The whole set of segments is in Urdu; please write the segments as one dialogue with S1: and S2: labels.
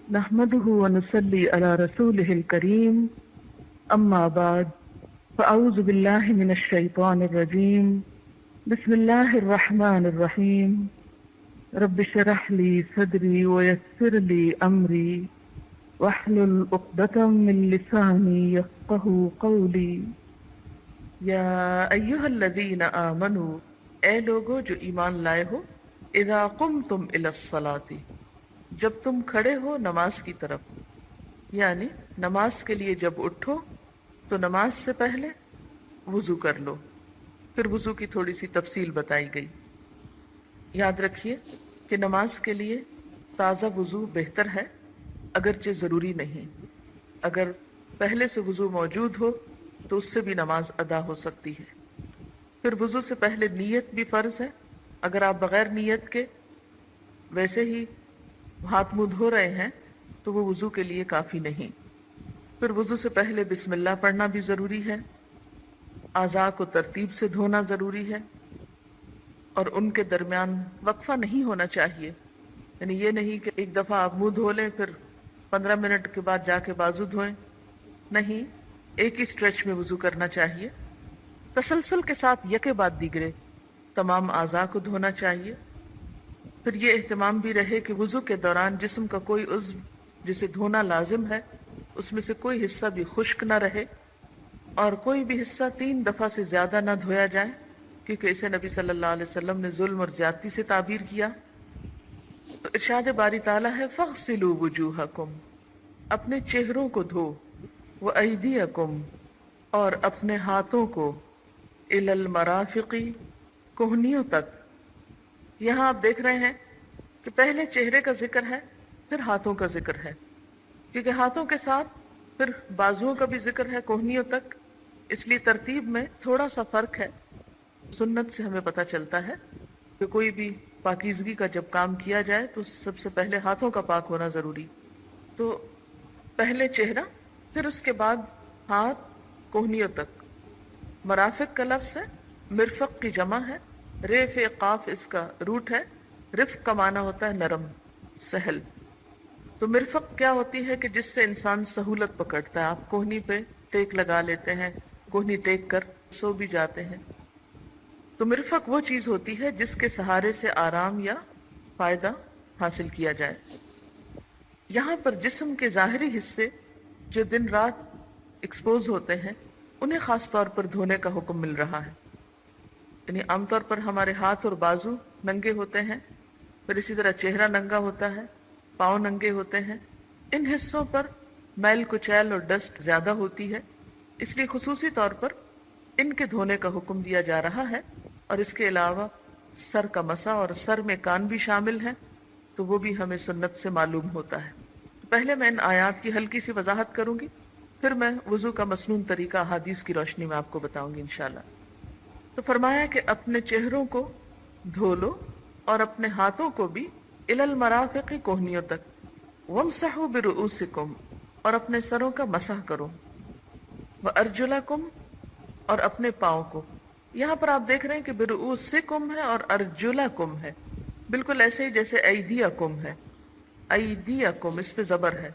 S1: نحمده ونصلي على رسوله الكريم أما بعد فأعوذ بالله من الشيطان الرجيم بسم الله الرحمن الرحيم رب اشرح لي صدري ويسر لي أمري واحلل عقدة من لساني يفقهوا قولي یا ایہا الذین آمنوا، اے لوگو جو ایمان لائے ہو، اذا قمتم الی الصلاۃ، جب تم کھڑے ہو نماز کی طرف، یعنی نماز کے لیے جب اٹھو تو نماز سے پہلے وضو کر لو۔ پھر وضو کی تھوڑی سی تفصیل بتائی گئی۔ یاد رکھیے کہ نماز کے لیے تازہ وضو بہتر ہے، اگرچہ ضروری نہیں۔ اگر پہلے سے وضو موجود ہو تو اس سے بھی نماز ادا ہو سکتی ہے۔ پھر وضو سے پہلے نیت بھی فرض ہے۔ اگر آپ بغیر نیت کے ویسے ہی ہاتھ منہ دھو رہے ہیں تو وہ وضو کے لیے کافی نہیں۔ پھر وضو سے پہلے بسم اللہ پڑھنا بھی ضروری ہے۔ اعضاء کو ترتیب سے دھونا ضروری ہے، اور ان کے درمیان وقفہ نہیں ہونا چاہیے۔ یعنی یہ نہیں کہ ایک دفعہ آپ منہ دھو لیں پھر 15 منٹ کے بعد جا کے بازو دھوئیں، نہیں، ایک ہی سٹریچ میں وضو کرنا چاہیے۔ تسلسل کے ساتھ یکے بعد دیگرے تمام اعضاء کو دھونا چاہیے۔ پھر یہ اہتمام بھی رہے کہ وضو کے دوران جسم کا کوئی عضو جسے دھونا لازم ہے اس میں سے کوئی حصہ بھی خشک نہ رہے، اور کوئی بھی حصہ 3 دفعہ سے زیادہ نہ دھویا جائے، کیونکہ اسے نبی صلی اللہ علیہ وسلم نے ظلم اور زیادتی سے تعبیر کیا۔ تو ارشاد باری تعالیٰ ہے فَاغْسِلُوا وُجُوهَكُمْ، اپنے چہروں کو دھو، وَأَيْدِيَكُمْ، اور اپنے ہاتھوں کو، إِلَى الْمَرَافِقِ، کوہنیوں تک۔ یہاں آپ دیکھ رہے ہیں کہ پہلے چہرے کا ذکر ہے، پھر ہاتھوں کا ذکر ہے، کیونکہ ہاتھوں کے ساتھ پھر بازوؤں کا بھی ذکر ہے کوہنیوں تک، اس لیے ترتیب میں تھوڑا سا فرق ہے۔ سنت سے ہمیں پتہ چلتا ہے کہ کوئی بھی پاکیزگی کا جب کام کیا جائے تو سب سے پہلے ہاتھوں کا پاک ہونا ضروری۔ تو پہلے چہرہ، پھر اس کے بعد ہاتھ کوہنیوں تک۔ مرافق کا لفظ ہے، مرفق کی جمع ہے، ریف قاف اس کا روٹ ہے، رفق کا معنی ہوتا ہے نرم، سہل۔ تو مرفق کیا ہوتی ہے کہ جس سے انسان سہولت پکڑتا ہے۔ آپ کوہنی پہ ٹیک لگا لیتے ہیں، کوہنی ٹیک کر سو بھی جاتے ہیں۔ تو مرفق وہ چیز ہوتی ہے جس کے سہارے سے آرام یا فائدہ حاصل کیا جائے۔ یہاں پر جسم کے ظاہری حصے جو دن رات ایکسپوز ہوتے ہیں انہیں خاص طور پر دھونے کا حکم مل رہا ہے۔ یعنی عام طور پر ہمارے ہاتھ اور بازو ننگے ہوتے ہیں، پھر اسی طرح چہرہ ننگا ہوتا ہے، پاؤں ننگے ہوتے ہیں۔ ان حصوں پر میل کچیل اور ڈسٹ زیادہ ہوتی ہے، اس لیے خصوصی طور پر ان کے دھونے کا حکم دیا جا رہا ہے۔ اور اس کے علاوہ سر کا مسح اور سر میں کان بھی شامل ہیں، تو وہ بھی ہمیں سنت سے معلوم ہوتا ہے۔ پہلے میں ان آیات کی ہلکی سی وضاحت کروں گی، پھر میں وضو کا مسنون طریقہ احادیث کی روشنی میں آپ کو بتاؤں گی انشاءاللہ۔ تو فرمایا کہ اپنے چہروں کو دھو لو اور اپنے ہاتھوں کو بھی الی المرافق، کوہنیوں تک، وامسحوا برؤوسکم، اور اپنے سروں کا مسح کرو، وارجلکم، اور اپنے پاؤں کو۔ یہاں پر آپ دیکھ رہے ہیں کہ برؤوسکم ہے اور ارجلکم ہے، بالکل ایسے ہی جیسے ایدیکم ہے۔ ایدیکم اس پہ زبر ہے،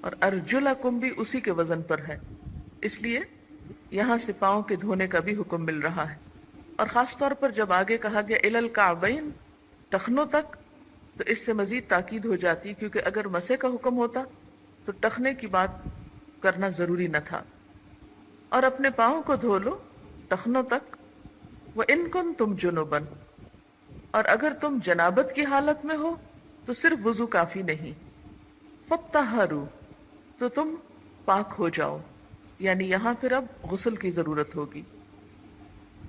S1: اور ارجلکم بھی اسی کے وزن پر ہے، اس لیے یہاں سے پاؤں کے دھونے کا بھی حکم مل رہا ہے۔ اور خاص طور پر جب آگے کہا گیا الی الکعبین، ٹخنوں تک، تو اس سے مزید تاکید ہو جاتی، کیونکہ اگر مسح کا حکم ہوتا تو ٹخنے کی بات کرنا ضروری نہ تھا۔ اور اپنے پاؤں کو دھو لو ٹخنوں تک، وَإِن كُنتُمْ جُنُبًا، اور اگر تم جنابت کی حالت میں ہو تو صرف وضو کافی نہیں، فَطَّهَّرُوا، تو تم پاک ہو جاؤ، یعنی یہاں پھر اب غسل کی ضرورت ہوگی۔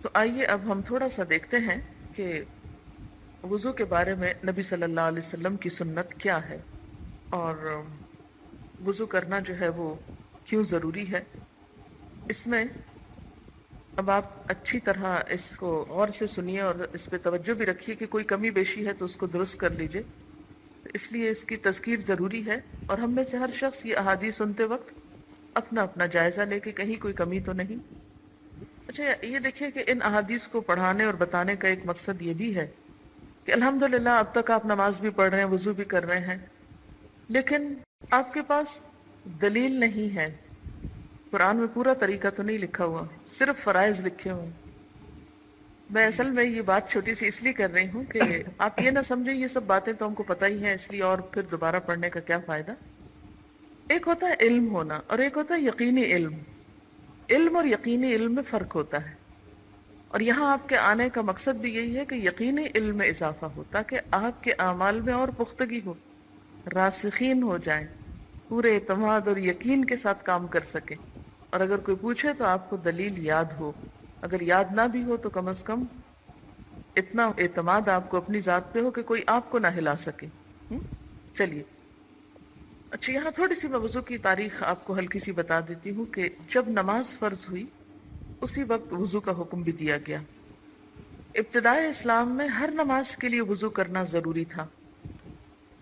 S1: تو آئیے اب ہم تھوڑا سا دیکھتے ہیں کہ وضو کے بارے میں نبی صلی اللہ علیہ وسلم کی سنت کیا ہے، اور وضو کرنا جو ہے وہ کیوں ضروری ہے۔ اس میں اب آپ اچھی طرح اس کو غور سے سنیے اور اس پہ توجہ بھی رکھیے کہ کوئی کمی بیشی ہے تو اس کو درست کر لیجئے، اس لیے اس کی تذکیر ضروری ہے۔ اور ہم میں سے ہر شخص یہ احادیث سنتے وقت اپنا اپنا جائزہ لے کے کہیں کوئی کمی تو نہیں۔ اچھا یہ دیکھیے کہ ان احادیث کو پڑھانے اور بتانے کا ایک مقصد یہ بھی ہے کہ الحمدللہ اب تک آپ نماز بھی پڑھ رہے ہیں، وضو بھی کر رہے ہیں، لیکن
S2: آپ کے پاس دلیل نہیں ہے، قرآن میں پورا طریقہ تو نہیں لکھا ہوا، صرف فرائض لکھے ہوئے ہیں۔ میں اصل میں یہ بات چھوٹی سی اس لیے کر رہی ہوں کہ آپ یہ نہ سمجھیں یہ سب باتیں تو ہم کو پتہ ہی ہیں، اس لیے اور پھر دوبارہ پڑھنے کا کیا فائدہ۔ ایک ہوتا ہے علم ہونا اور ایک ہوتا ہے یقینی علم۔ علم اور یقینی علم میں فرق ہوتا ہے، اور یہاں آپ کے آنے کا مقصد بھی یہی ہے کہ یقینی علم میں اضافہ ہو تاکہ آپ کے اعمال میں اور پختگی ہو، راسخین ہو جائیں، پورے اعتماد اور یقین کے ساتھ کام کر سکیں، اور اگر کوئی پوچھے تو آپ کو دلیل یاد ہو، اگر یاد نہ بھی ہو تو کم از کم اتنا اعتماد آپ کو اپنی ذات پہ ہو کہ کوئی آپ کو نہ ہلا سکے۔ چلیے، اچھا یہاں تھوڑی سی میں وضو کی تاریخ آپ کو ہلکی سی بتا دیتی ہوں کہ جب نماز فرض ہوئی اسی وقت وضو کا حکم بھی دیا گیا۔ ابتدائے اسلام میں ہر نماز کے لیے وضو کرنا ضروری تھا،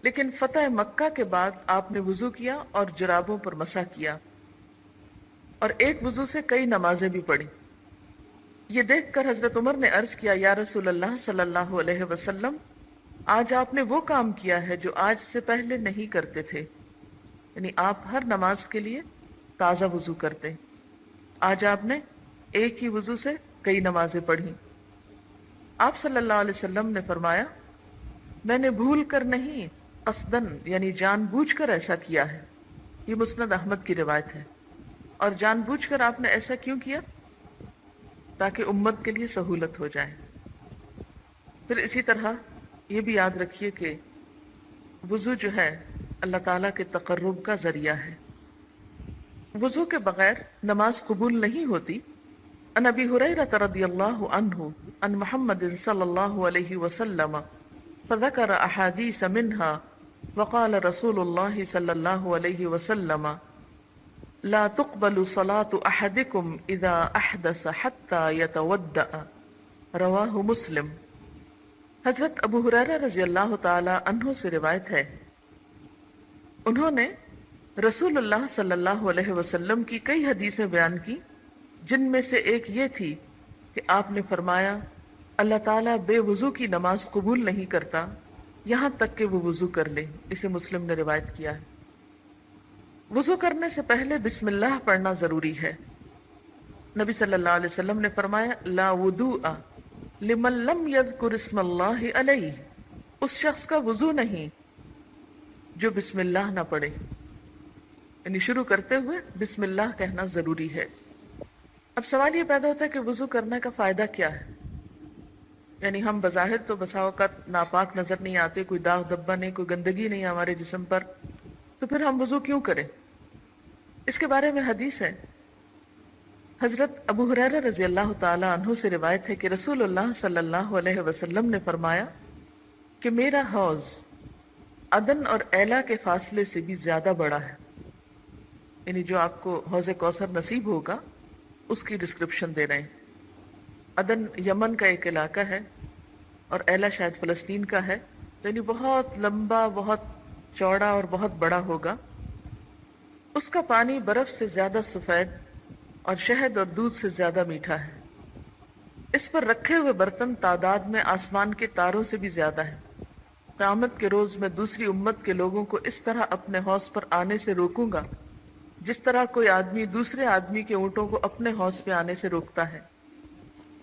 S2: لیکن فتح مکہ کے بعد آپ نے وضو کیا اور جرابوں پر مسح کیا، اور ایک وضو سے کئی نمازیں بھی پڑھی۔ یہ دیکھ کر حضرت عمر نے عرض کیا، یا رسول اللہ صلی اللہ علیہ وسلم، آج آپ نے وہ کام کیا ہے جو آج سے پہلے نہیں کرتے تھے، یعنی آپ ہر نماز کے لیے تازہ وضو کرتے، آج آپ نے ایک ہی وضو سے کئی نمازیں پڑھی۔ آپ صلی اللہ علیہ وسلم نے فرمایا، میں نے بھول کر نہیں، قصدن یعنی جان بوجھ کر ایسا کیا ہے۔ یہ مسند احمد کی روایت ہے۔ اور جان بوجھ کر آپ نے ایسا کیوں کیا؟ تاکہ امت کے لیے سہولت ہو جائے۔ پھر اسی طرح یہ بھی یاد رکھیے کہ وضو جو ہے اللہ تعالیٰ کے تقرب کا ذریعہ ہے، وضو کے بغیر نماز قبول نہیں ہوتی۔ عن ابی ہریرہ رضی اللہ عنہ عن محمد صلی اللہ علیہ وسلم فذكر احادیث منها وقال رسول اللہ صلی اللہ علیہ وسلم لا تقبل صلاة احدكم اذا احدث حتى يتودع، رواہ مسلم۔ حضرت ابو ہریرہ رضی اللہ تعالی عنہ سے روایت ہے، انہوں نے رسول اللہ صلی اللہ علیہ وسلم کی کئی حدیثیں بیان کی، جن میں سے ایک یہ تھی کہ آپ نے فرمایا، اللہ تعالیٰ بے وضو کی نماز قبول نہیں کرتا یہاں تک کہ وہ وضو کر لے۔ اسے مسلم نے روایت کیا ہے۔ وضو کرنے سے پہلے بسم اللہ پڑھنا ضروری ہے۔ نبی صلی اللہ علیہ وسلم نے فرمایا، لا وضوء لمن لم یذکر اسم اللہ علیہ، اس شخص کا وضو نہیں جو بسم اللہ نہ پڑھے، یعنی شروع کرتے ہوئے بسم اللہ کہنا ضروری ہے۔ اب سوال یہ پیدا ہوتا ہے کہ وضو کرنے کا فائدہ کیا ہے؟ یعنی ہم بظاہر تو بسا اوقات ناپاک نظر نہیں آتے، کوئی داغ دبا نہیں، کوئی گندگی نہیں ہمارے جسم پر، تو پھر ہم وضو کیوں کریں؟ اس کے بارے میں حدیث ہے، حضرت ابو ہریرہ رضی اللہ تعالی عنہ سے روایت ہے کہ رسول اللہ صلی اللہ علیہ وسلم نے فرمایا کہ میرا حوض عدن اور ایلا کے فاصلے سے بھی زیادہ بڑا ہے، یعنی جو آپ کو حوض کوثر نصیب ہوگا اس کی ڈسکرپشن دے رہے ہیں۔ عدن یمن کا ایک علاقہ ہے اور ایلا شاید فلسطین کا ہے، یعنی بہت لمبا، بہت چوڑا اور بہت بڑا ہوگا۔ اس کا پانی برف سے زیادہ سفید اور شہد اور دودھ سے زیادہ میٹھا ہے۔ اس پر رکھے ہوئے برتن تعداد میں آسمان کے تاروں سے بھی زیادہ ہیں۔ قیامت کے روز میں دوسری امت کے لوگوں کو اس طرح اپنے حوض پر آنے سے روکوں گا جس طرح کوئی آدمی دوسرے آدمی کے اونٹوں کو اپنے حوض پہ آنے سے روکتا ہے۔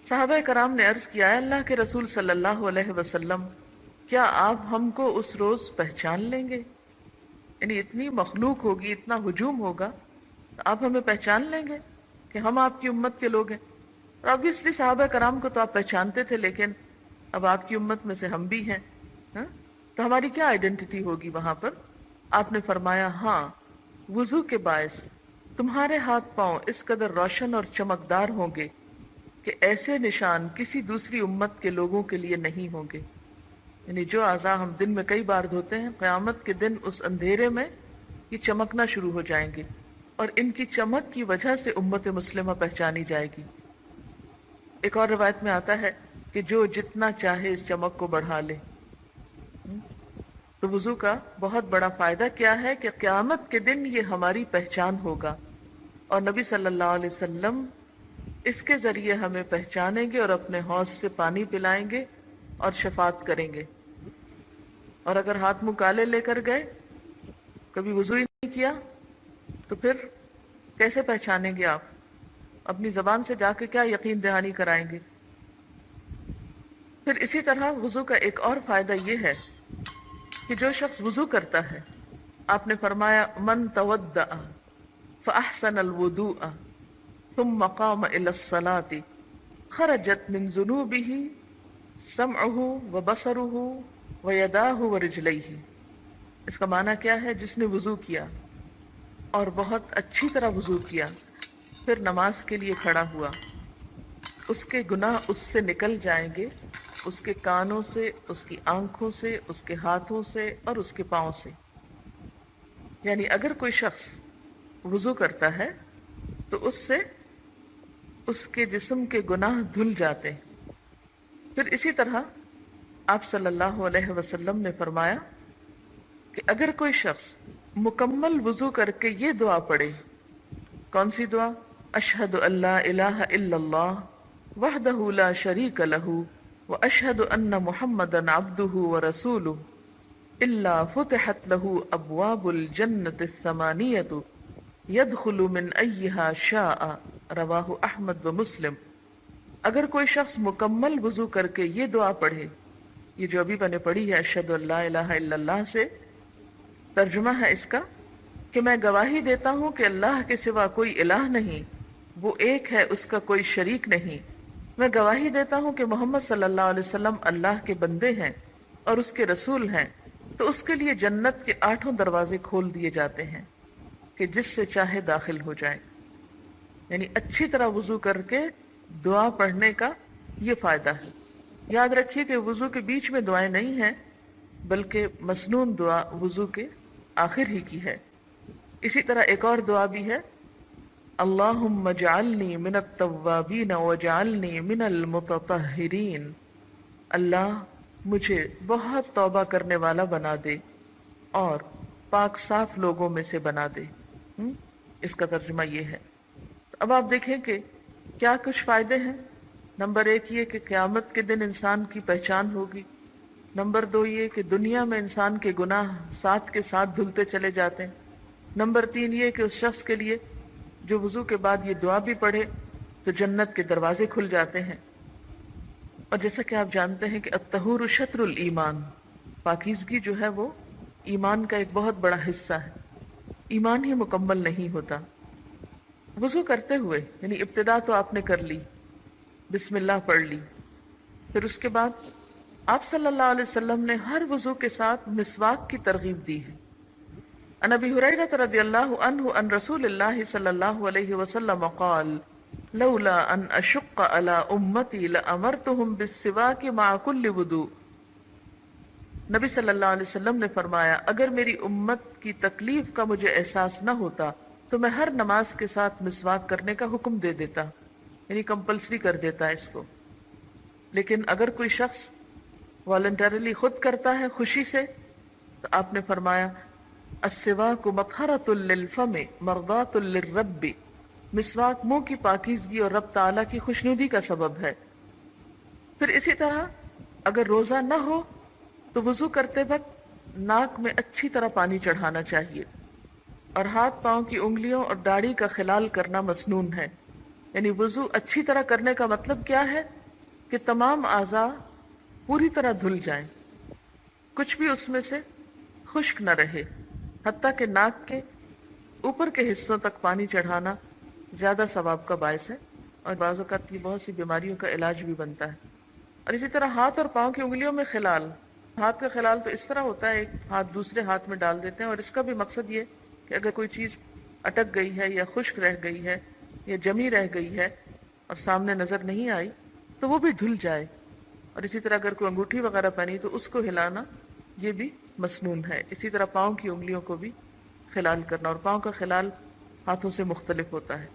S2: صحابہ کرام نے عرض کیا، اللہ کے رسول صلی اللہ علیہ وسلم، کیا آپ ہم کو اس روز پہچان لیں گے؟ یعنی اتنی مخلوق ہوگی، اتنا ہجوم ہوگا، تو آپ ہمیں پہچان لیں گے کہ ہم آپ کی امت کے لوگ ہیں؟ اور obviously صحابہ کرام کو تو آپ پہچانتے تھے، لیکن اب آپ کی امت میں سے ہم بھی ہیں، تو ہماری کیا آئیڈینٹی ہوگی وہاں پر؟ آپ نے فرمایا، ہاں، وضو کے باعث تمہارے ہاتھ پاؤں اس قدر روشن اور چمکدار ہوں گے کہ ایسے نشان کسی دوسری امت کے لوگوں کے لیے نہیں ہوں گے۔ یعنی جو اعضاء ہم دن میں کئی بار دھوتے ہیں، قیامت کے دن اس اندھیرے میں یہ چمکنا شروع ہو جائیں گے، اور ان کی چمک کی وجہ سے امت مسلمہ پہچانی جائے گی۔ ایک اور روایت میں آتا ہے کہ جو جتنا چاہے اس چمک کو بڑھا لے۔ تو وضو کا بہت بڑا فائدہ کیا ہے کہ قیامت کے دن یہ ہماری پہچان ہوگا، اور نبی صلی اللہ علیہ وسلم اس کے ذریعے ہمیں پہچانیں گے اور اپنے حوض سے پانی پلائیں گے اور شفاعت کریں گے۔ اور اگر ہاتھ منہ کالے لے کر گئے کبھی وضو ہی نہیں کیا تو پھر کیسے پہچانیں گے آپ؟ اپنی زبان سے جا کے کیا یقین دہانی کرائیں گے؟ پھر اسی طرح وضو کا ایک اور فائدہ یہ ہے کہ جو شخص وضو کرتا ہے، آپ نے فرمایا من تودع فاحسن الوضوء ثم قام الى الصلاة خرجت من ذنوبه سمعه وبصره ويداه ورجليه۔ اس کا معنی کیا ہے؟ جس نے وضو کیا اور بہت اچھی طرح وضو کیا، پھر نماز کے لیے کھڑا ہوا، اس کے گناہ اس سے نکل جائیں گے، اس کے کانوں سے، اس کی آنکھوں سے، اس کے ہاتھوں سے اور اس کے پاؤں سے۔ یعنی اگر کوئی شخص وضو کرتا ہے تو اس سے اس کے جسم کے گناہ دھل جاتے ہیں۔ پھر اسی طرح آپ صلی اللہ علیہ وسلم نے فرمایا کہ اگر کوئی شخص مکمل وضو کر کے یہ دعا پڑھے، کون سی دعا؟ اشہد ان لا الہ الا اللہ وحدہ لا شریک لہ واشہد ان محمدا عبدہ ورسولہ الا فتحت لہ ابواب الجنۃ الثمانیۃ یدخل من ایہا شاء، رواہ احمد و مسلم۔ اگر کوئی شخص مکمل وضو کر کے یہ دعا پڑھے، یہ جو ابھی میں نے پڑھی ہے اشہد ان لا الہ الا اللہ سے، ترجمہ ہے اس کا کہ میں گواہی دیتا ہوں کہ اللہ کے سوا کوئی الہ نہیں، وہ ایک ہے، اس کا کوئی شریک نہیں۔ میں گواہی دیتا ہوں کہ محمد صلی اللہ علیہ وسلم اللہ کے بندے ہیں اور اس کے رسول ہیں، تو اس کے لیے جنت کے 8 دروازے کھول دیے جاتے ہیں کہ جس سے چاہے داخل ہو جائے۔ یعنی اچھی طرح وضو کر کے دعا پڑھنے کا یہ فائدہ ہے۔ یاد رکھیے کہ وضو کے بیچ میں دعائیں نہیں ہیں، بلکہ مسنون دعا وضو کے آخر ہی کی ہے۔ اسی طرح ایک اور دعا بھی ہے، اللہم اجعلنی من التوابین واجعلنی من المتطہرین، اللہ مجھے بہت توبہ کرنے والا بنا دے اور پاک صاف لوگوں میں سے بنا دے۔ اس کا ترجمہ یہ ہے۔ تو اب آپ دیکھیں کہ کیا کچھ فائدے ہیں۔ نمبر 1 یہ کہ قیامت کے دن انسان کی پہچان ہوگی۔ نمبر 2 یہ کہ دنیا میں انسان کے گناہ ساتھ کے ساتھ دھلتے چلے جاتے ہیں۔ نمبر 3 یہ کہ اس شخص کے لیے جو وضو کے بعد یہ دعا بھی پڑھے تو جنت کے دروازے کھل جاتے ہیں۔ اور جیسا کہ آپ جانتے ہیں کہ الطہور شطر الایمان، پاکیزگی جو ہے وہ ایمان کا ایک بہت بڑا حصہ ہے۔ ایمان ہی مکمل نہیں ہوتا۔ وضو کرتے ہوئے یعنی ابتدا تو آپ نے کر لی، بسم اللہ پڑھ لی، پھر اس کے بعد آپ صلی اللہ علیہ وسلم نے ہر وضو کے ساتھ مسواک کی ترغیب دی ہے۔ عن ابی ہریرہ رضی اللہ عنہ عن رسول اللہ صلی اللہ علیہ وسلم قال لولا ان اشق علی امتی لامرتهم بالسواک مع کل وضوء۔ نبی صلی اللہ علیہ وسلم نے فرمایا اگر میری امت کی تکلیف کا مجھے احساس نہ ہوتا تو میں ہر نماز کے ساتھ مسواک کرنے کا حکم دے دیتا، یعنی کمپلسری کر دیتا اس کو۔ لیکن اگر کوئی شخص والنٹریلی خود کرتا ہے خوشی سے تو آپ نے فرمایا السواک مطہرۃ للفم مرضات للرب، مسواک منہ کی پاکیزگی اور رب تعالیٰ کی خوشنودی کا سبب ہے۔ پھر اسی طرح اگر روزہ نہ ہو تو وضو کرتے وقت ناک میں اچھی طرح پانی چڑھانا چاہیے، اور ہاتھ پاؤں کی انگلیوں اور داڑھی کا خلال کرنا مسنون ہے۔ یعنی وضو اچھی طرح کرنے کا مطلب کیا ہے کہ تمام اعضاء پوری طرح دھل جائیں، کچھ بھی اس میں سے خشک نہ رہے، حتیٰ کہ ناک کے اوپر کے حصوں تک پانی چڑھانا زیادہ ثواب کا باعث ہے، اور بعض اوقات یہ بہت سی بیماریوں کا علاج بھی بنتا ہے۔ اور اسی طرح ہاتھ اور پاؤں کی انگلیوں میں خلال، ہاتھ کا خلال تو اس طرح ہوتا ہے ایک ہاتھ دوسرے ہاتھ میں ڈال دیتے ہیں، اور اس کا بھی مقصد یہ کہ اگر کوئی چیز اٹک گئی ہے یا خشک رہ گئی ہے یا جمی رہ گئی ہے اور سامنے نظر نہیں آئی تو وہ بھی دھل جائے۔ اور اسی طرح اگر کوئی انگوٹھی وغیرہ پہنی تو اس کو ہلانا یہ بھی مسنون ہے۔ اسی طرح پاؤں کی انگلیوں کو بھی خلال کرنا، اور پاؤں کا خلال ہاتھوں سے مختلف ہوتا ہے۔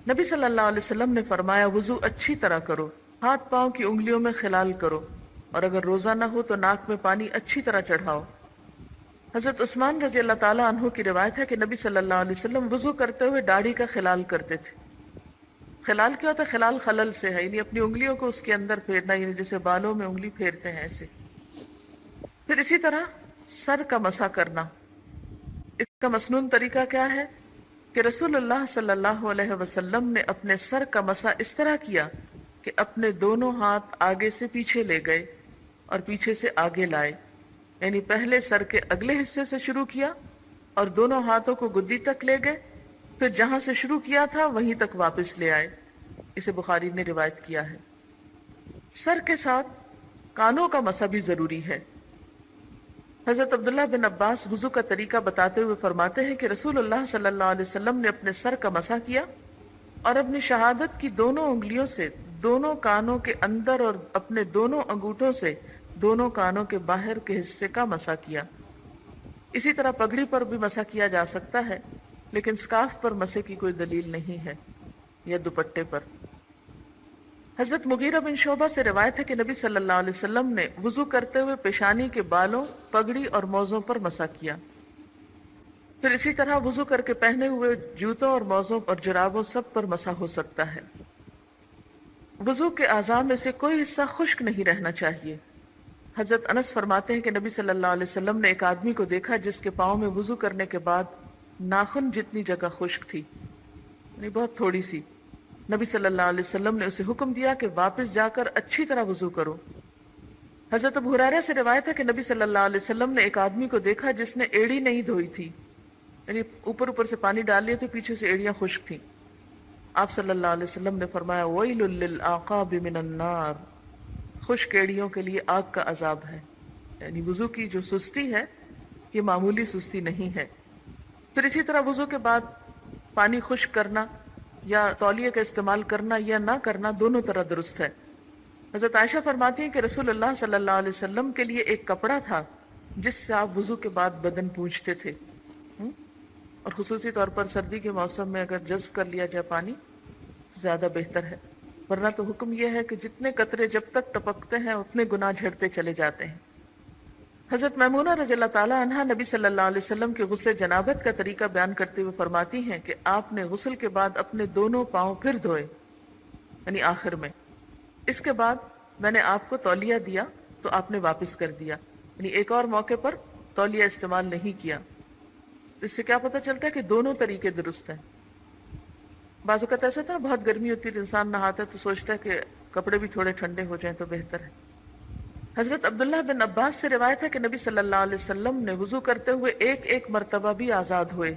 S2: نبی صلی اللہ علیہ وسلم نے فرمایا وضو اچھی طرح کرو، ہاتھ پاؤں کی انگلیوں میں خلال کرو، اور اگر روزہ نہ ہو تو ناک میں پانی اچھی طرح چڑھاؤ۔ حضرت عثمان رضی اللہ تعالیٰ عنہ کی روایت ہے کہ نبی صلی اللہ علیہ وسلم وضو کرتے ہوئے داڑھی کا خلال کرتے تھے۔ خلال کیا ہوتا ہے؟ خلال خلل سے ہے، یعنی اپنی انگلیوں کو اس کے اندر پھیرنا، یعنی جیسے بالوں میں انگلی پھیرتے ہیں ایسے۔ پھر اسی طرح سر کا مسح کرنا، اس کا مسنون طریقہ کیا ہے کہ رسول اللہ صلی اللہ علیہ وسلم نے اپنے سر کا مسح اس طرح کیا کہ اپنے دونوں ہاتھ آگے سے پیچھے لے گئے اور پیچھے سے آگے لائے، یعنی پہلے سر کے اگلے حصے سے شروع کیا اور دونوں ہاتھوں کو گدی تک لے گئے، پھر جہاں سے شروع کیا تھا وہیں تک واپس لے آئے۔ اسے بخاری نے روایت کیا ہے۔ سر کے ساتھ کانوں کا مسح بھی ضروری ہے۔ حضرت عبداللہ بن عباس وضو کا طریقہ بتاتے ہوئے فرماتے ہیں کہ رسول اللہ صلی اللہ علیہ وسلم نے اپنے سر کا مسح کیا اور اپنی شہادت کی دونوں انگلیوں سے دونوں کانوں کے اندر اور اپنے دونوں انگوٹھوں سے دونوں کانوں کے باہر کے حصے کا مسح کیا۔ اسی طرح پگڑی پر بھی مسح کیا جا سکتا ہے، لیکن سکارف پر مسح کی کوئی دلیل نہیں ہے، یا دوپٹے پر۔ حضرت مغیرہ بن شعبہ سے روایت ہے کہ نبی صلی اللہ علیہ وسلم نے وضو کرتے ہوئے پیشانی کے بالوں، پگڑی اور موزوں پر مسح کیا۔ پھر اسی طرح وضو کر کے پہنے ہوئے جوتوں اور موزوں اور جرابوں سب پر مسح ہو سکتا ہے۔ وضو کے اعضاء میں سے کوئی حصہ خشک نہیں رہنا چاہیے۔ حضرت انس فرماتے ہیں کہ نبی صلی اللہ علیہ وسلم نے ایک آدمی کو دیکھا جس کے پاؤں میں وضو کرنے کے بعد ناخن جتنی جگہ خشک تھی، یعنی بہت تھوڑی سی۔ نبی صلی اللہ علیہ وسلم نے اسے حکم دیا کہ واپس جا کر اچھی طرح وضو کرو۔ حضرت ابو ہریرہ سے روایت ہے کہ نبی صلی اللہ علیہ وسلم نے ایک آدمی کو دیکھا جس نے ایڑی نہیں دھوئی تھی، یعنی اوپر سے پانی ڈال لیا تو پیچھے سے ایڑیاں خشک تھیں۔ آپ صلی اللہ علیہ وسلم نے فرمایا وَيْلٌ لِّلْأَعْقَابِ مِنَ النَّارِ، خشک ایڑیوں کے لیے آگ کا عذاب ہے۔ یعنی وضو کی جو سستی ہے یہ معمولی سستی نہیں ہے۔ پھر اسی طرح وضو کے بعد پانی خشک کرنا یا تولیے کا استعمال کرنا یا نہ کرنا دونوں طرح درست ہے۔ حضرت عائشہ فرماتی ہیں کہ رسول اللہ صلی اللہ علیہ وسلم کے لیے ایک کپڑا تھا جس سے آپ وضو کے بعد بدن پونچھتے تھے، اور خصوصی طور پر سردی کے موسم میں اگر جذب کر لیا جائے پانی زیادہ بہتر ہے، ورنہ تو حکم یہ ہے کہ جتنے قطرے جب تک ٹپکتے ہیں اتنے گناہ جھڑتے چلے جاتے ہیں۔ حضرت میمونہ رضی اللہ تعالی عنہا نبی صلی اللہ علیہ وسلم کے غسل جنابت کا طریقہ بیان کرتے ہوئے فرماتی ہیں کہ آپ نے غسل کے بعد اپنے دونوں پاؤں پھر دھوئے، یعنی آخر میں۔ اس کے بعد میں نے آپ کو تولیہ دیا تو آپ نے واپس کر دیا، یعنی ایک اور موقع پر تولیہ استعمال نہیں کیا۔ اس سے کیا پتہ چلتا ہے کہ دونوں طریقے درست ہیں۔ بعض اوقات ایسا تھا نا، بہت گرمی ہوتی ہے، انسان نہاتا ہے تو سوچتا ہے کہ کپڑے بھی تھوڑے ٹھنڈے ہو جائیں تو بہتر ہے۔ حضرت عبداللہ بن عباس سے روایت ہے کہ نبی صلی اللہ علیہ وسلم نے وضو کرتے ہوئے ایک ایک مرتبہ بھی آزاد ہوئے،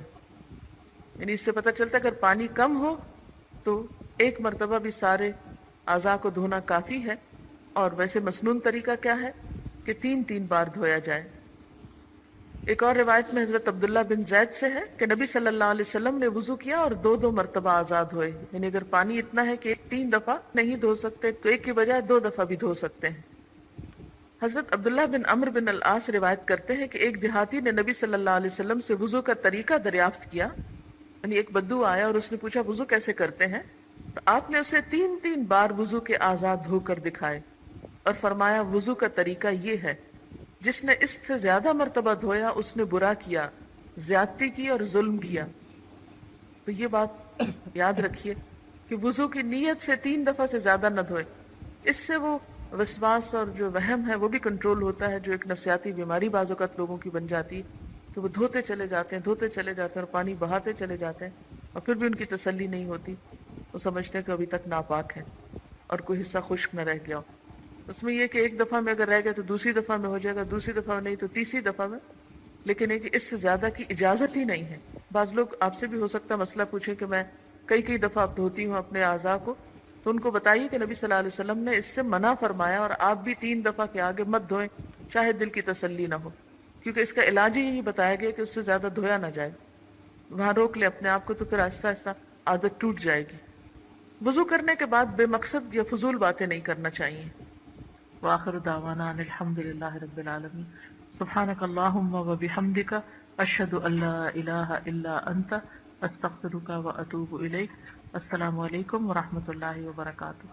S2: یعنی اس سے پتہ چلتا ہے اگر پانی کم ہو تو ایک مرتبہ بھی سارے اعضاء کو دھونا کافی ہے۔ اور ویسے مسنون طریقہ کیا ہے کہ 3 بار دھویا جائے۔ ایک اور روایت میں حضرت عبداللہ بن زید سے ہے کہ نبی صلی اللہ علیہ وسلم نے وضو کیا اور 2 مرتبہ آزاد ہوئے، یعنی اگر پانی اتنا ہے کہ 3 دفعہ نہیں دھو سکتے تو ایک کی بجائے 2 دفعہ بھی دھو سکتے ہیں۔ حضرت عبداللہ بن عمرو بن العاص روایت کرتے ہیں کہ ایک دیہاتی نے نبی صلی اللہ علیہ وسلم سے وضو کا طریقہ دریافت کیا، یعنی ایک بدو آیا اور اس نے پوچھا وضو کیسے کرتے ہیں، تو آپ نے اسے 3 بار وضو کے اعضاء دھو کر دکھائے اور فرمایا وضو کا طریقہ یہ ہے، جس نے اس سے زیادہ مرتبہ دھویا اس نے برا کیا، زیادتی کی اور ظلم کیا۔ تو یہ بات یاد رکھیے کہ وضو کی نیت سے 3 دفعہ سے زیادہ نہ دھوئے، اس سے وہ وسواس اور جو وہم ہے وہ بھی کنٹرول ہوتا ہے، جو ایک نفسیاتی بیماری بعض اوقات لوگوں کی بن جاتی ہے کہ وہ دھوتے چلے جاتے ہیں اور پانی بہاتے چلے جاتے ہیں اور پھر بھی ان کی تسلی نہیں ہوتی، وہ سمجھتے ہیں کہ ابھی تک ناپاک ہے اور کوئی حصہ خشک نہ رہ گیا ہو۔ اس میں یہ کہ ایک دفعہ میں اگر رہ گیا تو دوسری دفعہ میں ہو جائے گا، دوسری دفعہ میں نہیں تو تیسری دفعہ میں، لیکن ایک اس سے زیادہ کی اجازت ہی نہیں ہے۔ بعض لوگ آپ سے بھی ہو سکتا ہے مسئلہ پوچھیں کہ میں کئی دفعہ اب دھوتی ہوں اپنے اعضاء کو، تو ان کو بتائیے کہ نبی صلی اللہ علیہ وسلم نے اس سے منع فرمایا اور آپ بھی 3 دفعہ کے آگے مت دھوئیں، چاہے دل کی تسلی نہ ہو، کیونکہ اس کا علاج ہی یہی بتایا گیا کہ اس سے زیادہ دھویا نہ جائے۔ وہاں روک لیں اپنے آپ کو تو پھر آہستہ آہستہ عادت ٹوٹ جائے گی۔ وضو کرنے کے بعد بے مقصد یا فضول باتیں نہیں کرنا چاہیے۔
S1: وآخر دعوانا ان الحمد للہ رب العالمین۔ سبحانک اللہم وبحمدک، اشہد ان لا الہ الا انت، استغفرک واتوب الیک۔ السلام علیکم ورحمۃ اللہ وبرکاتہ۔